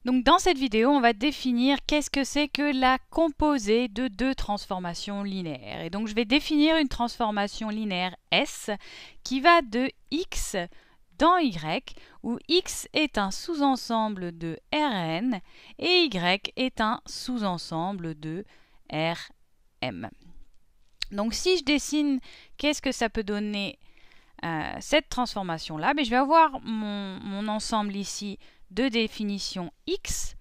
Donc dans cette vidéo, on va définir qu'est-ce que c'est que la composée de deux transformations linéaires. Et donc je vais définir une transformation linéaire S qui va de x dans y, où x est un sous-ensemble de Rn et y est un sous-ensemble de Rm. Donc si je dessine, qu'est-ce que ça peut donner cette transformation-là? Je vais avoir mon ensemble ici de définition x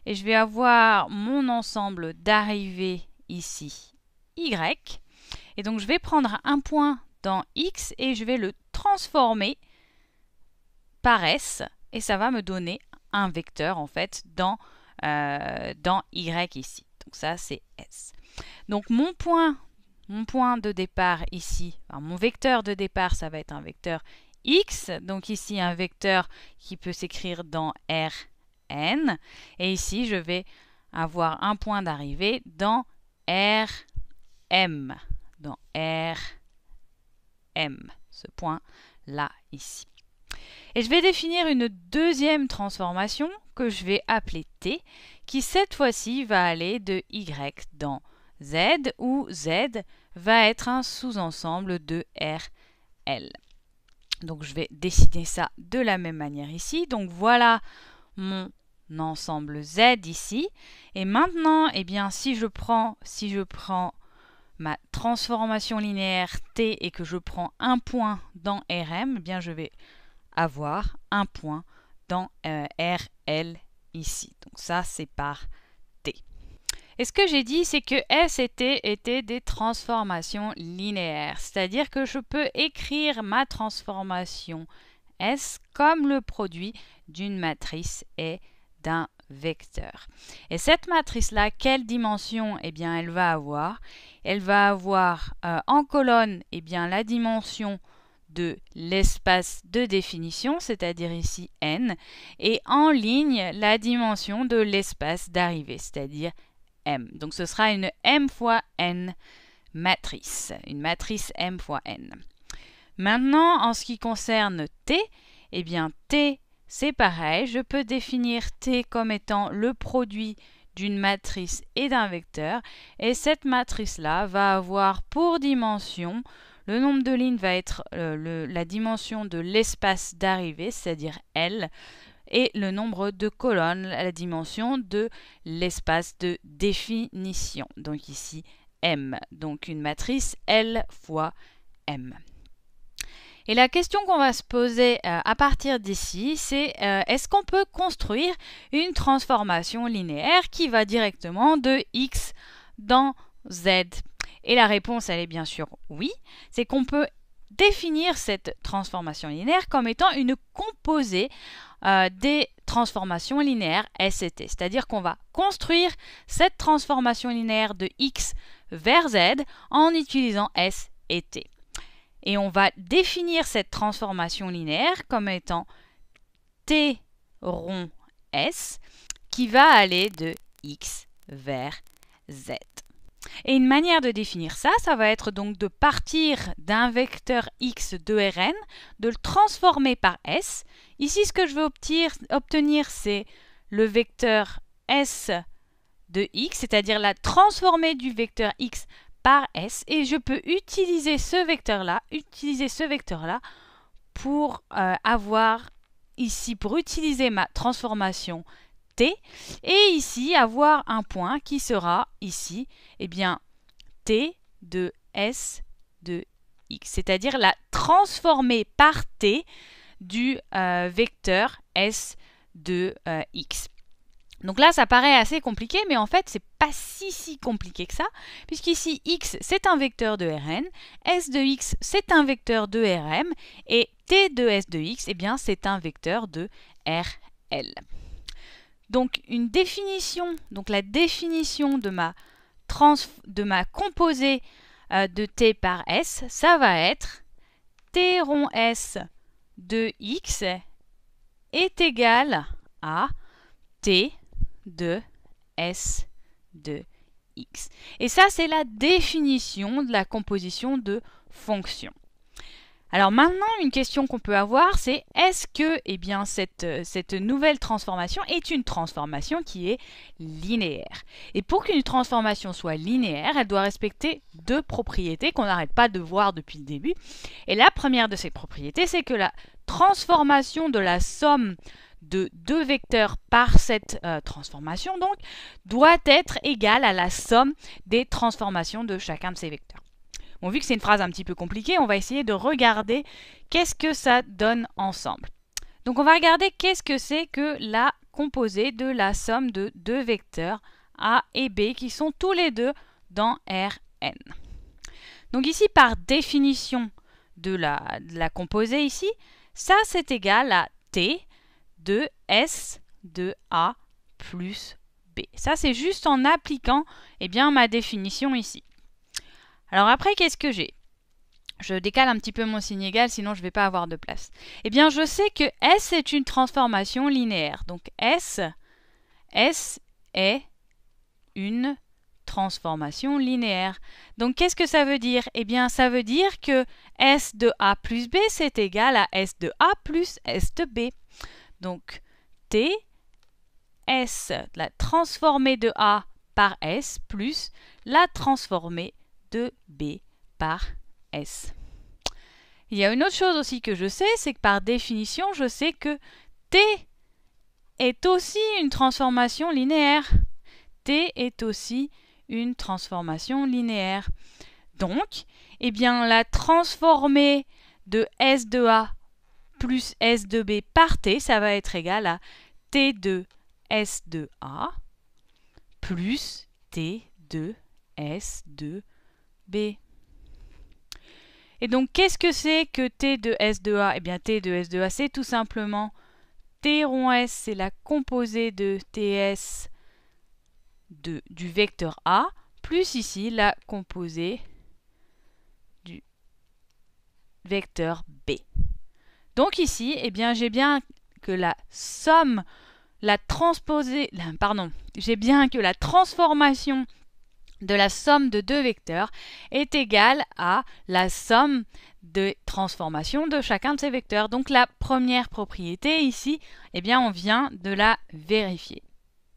et je vais avoir mon ensemble d'arrivée ici y, et donc je vais prendre un point dans x et je vais le transformer par s et ça va me donner un vecteur en fait dans y ici. Donc ça c'est s. Donc mon point de départ ici, enfin, mon vecteur de départ ça va être un vecteur x, donc ici un vecteur qui peut s'écrire dans Rn, et ici je vais avoir un point d'arrivée dans Rm, ce point là ici. Et je vais définir une deuxième transformation que je vais appeler t, qui cette fois-ci va aller de y dans z, où z va être un sous-ensemble de Rl. Donc je vais dessiner ça de la même manière ici. Donc voilà mon ensemble Z ici. Et maintenant, eh bien, si je prends ma transformation linéaire T et que je prends un point dans Rm, eh bien, je vais avoir un point dans Rl ici. Donc ça, c'est par T. Et ce que j'ai dit, c'est que S et T étaient des transformations linéaires. C'est-à-dire que je peux écrire ma transformation S comme le produit d'une matrice et d'un vecteur. Et cette matrice-là, quelle dimension eh bien, elle va avoir? Elle va avoir en colonne eh bien, la dimension de l'espace de définition, c'est-à-dire ici n, et en ligne la dimension de l'espace d'arrivée, c'est-à-dire M. Donc ce sera une M fois N matrice, une matrice M fois N. Maintenant, en ce qui concerne T, eh bien T, c'est pareil, je peux définir T comme étant le produit d'une matrice et d'un vecteur, et cette matrice-là va avoir pour dimension, le nombre de lignes va être la dimension de l'espace d'arrivée, c'est-à-dire L, et le nombre de colonnes, la dimension de l'espace de définition. Donc ici, M. Donc une matrice L fois M. Et la question qu'on va se poser à partir d'ici, c'est est-ce qu'on peut construire une transformation linéaire qui va directement de x dans z? Et la réponse, elle est bien sûr oui. C'est qu'on peut définir cette transformation linéaire comme étant une composée des transformations linéaires S et T. C'est-à-dire qu'on va construire cette transformation linéaire de x vers z en utilisant S et T. Et on va définir cette transformation linéaire comme étant T rond S qui va aller de x vers z. Et une manière de définir ça, ça va être donc de partir d'un vecteur x de Rn, de le transformer par S. Ici, ce que je veux obtenir, c'est le vecteur S de x, c'est-à-dire la transformée du vecteur x par S. Et je peux utiliser ce vecteur-là, pour avoir ici, pour utiliser ma transformation T, et ici avoir un point qui sera ici, eh bien, T de S de x, c'est-à-dire la transformée par T du vecteur S de x. Donc là, ça paraît assez compliqué, mais en fait, c'est pas si compliqué que ça, puisqu'ici, x, c'est un vecteur de Rn, S de x, c'est un vecteur de Rm, et T de S de x, eh bien, c'est un vecteur de Rl. Donc, la définition de ma composée de T par S, ça va être T rond S de x est égal à T de S de x. Et ça, c'est la définition de la composition de fonctions. Alors maintenant, une question qu'on peut avoir, c'est est-ce que cette nouvelle transformation est une transformation qui est linéaire? Et pour qu'une transformation soit linéaire, elle doit respecter deux propriétés qu'on n'arrête pas de voir depuis le début. Et la première de ces propriétés, c'est que la transformation de la somme de deux vecteurs par cette transformation donc, doit être égale à la somme des transformations de chacun de ces vecteurs. Bon, vu que c'est une phrase un petit peu compliquée, on va essayer de regarder qu'est-ce que ça donne ensemble. Donc on va regarder qu'est-ce que c'est que la composée de la somme de deux vecteurs A et B qui sont tous les deux dans Rn. Donc ici, par définition de la composée ici, ça c'est égal à T de S de A plus B. Ça c'est juste en appliquant ma définition ici. Alors après, qu'est-ce que j'ai? Je décale un petit peu mon signe égal, sinon je ne vais pas avoir de place. Eh bien, je sais que S est une transformation linéaire. Donc S est une transformation linéaire. Donc qu'est-ce que ça veut dire? Eh bien, ça veut dire que S de A plus B, c'est égal à S de A plus S de B. Donc T, S, la transformée de A par S, plus la transformée de B par S. Il y a une autre chose aussi que je sais, c'est que par définition, je sais que T est aussi une transformation linéaire. T est aussi une transformation linéaire. Donc, la transformée de S de A plus S de B par T, ça va être égal à T de S de A plus T de S de B. Et donc, qu'est-ce que c'est que T de S de A? Eh bien, T de S de A, c'est tout simplement T rond S, c'est la composée de TS du vecteur A, plus ici la composée du vecteur B. Donc ici, j'ai bien que la somme, j'ai bien que la transformation de la somme de deux vecteurs est égale à la somme de transformation de chacun de ces vecteurs. Donc la première propriété ici, on vient de la vérifier.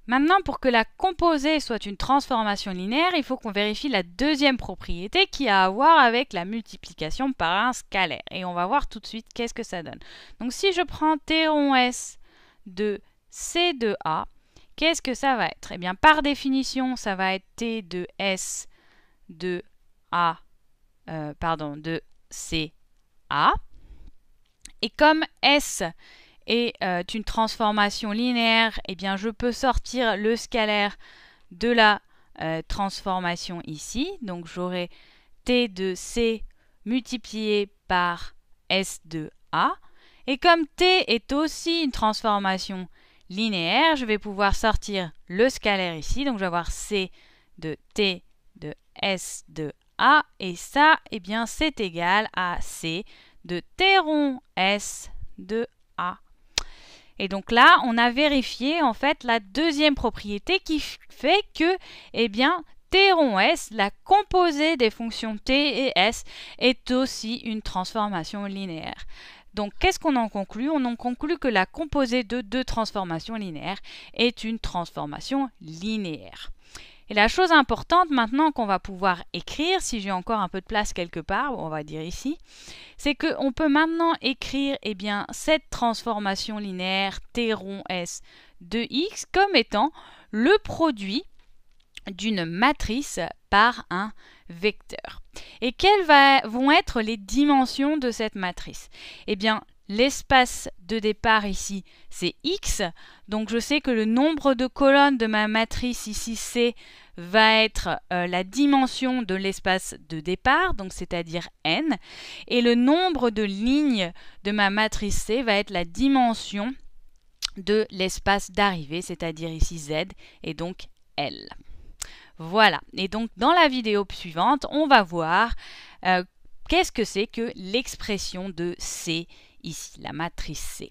Maintenant, pour que la composée soit une transformation linéaire, il faut qu'on vérifie la deuxième propriété qui a à voir avec la multiplication par un scalaire. Et on va voir tout de suite qu'est-ce que ça donne. Donc si je prends T rond S de C de A, qu'est-ce que ça va être? Eh bien, par définition, ça va être T de S de A, de C A. Et comme S est une transformation linéaire, je peux sortir le scalaire de la transformation ici. Donc, j'aurai T de C multiplié par S de A. Et comme T est aussi une transformation linéaire, je vais pouvoir sortir le scalaire ici. Donc, je vais avoir C de T de S de A. Et ça, c'est égal à C de T rond S de A. Et donc là, on a vérifié en fait la deuxième propriété qui fait que, T rond S, la composée des fonctions T et S, est aussi une transformation linéaire. Donc, qu'est-ce qu'on en conclut? On en conclut que la composée de deux transformations linéaires est une transformation linéaire. Et la chose importante maintenant qu'on va pouvoir écrire, si j'ai encore un peu de place quelque part, on va dire ici, c'est qu'on peut maintenant écrire cette transformation linéaire T rond S de X comme étant le produit d'une matrice par un vecteur. Et quelles vont être les dimensions de cette matrice? L'espace de départ ici, c'est X. Donc, je sais que le nombre de colonnes de ma matrice ici, C, va être la dimension de l'espace de départ, donc c'est-à-dire N. Et le nombre de lignes de ma matrice C va être la dimension de l'espace d'arrivée, c'est-à-dire ici Z, et donc L. Voilà. Et donc, dans la vidéo suivante, on va voir qu'est-ce que c'est que l'expression de C ici, la matrice C.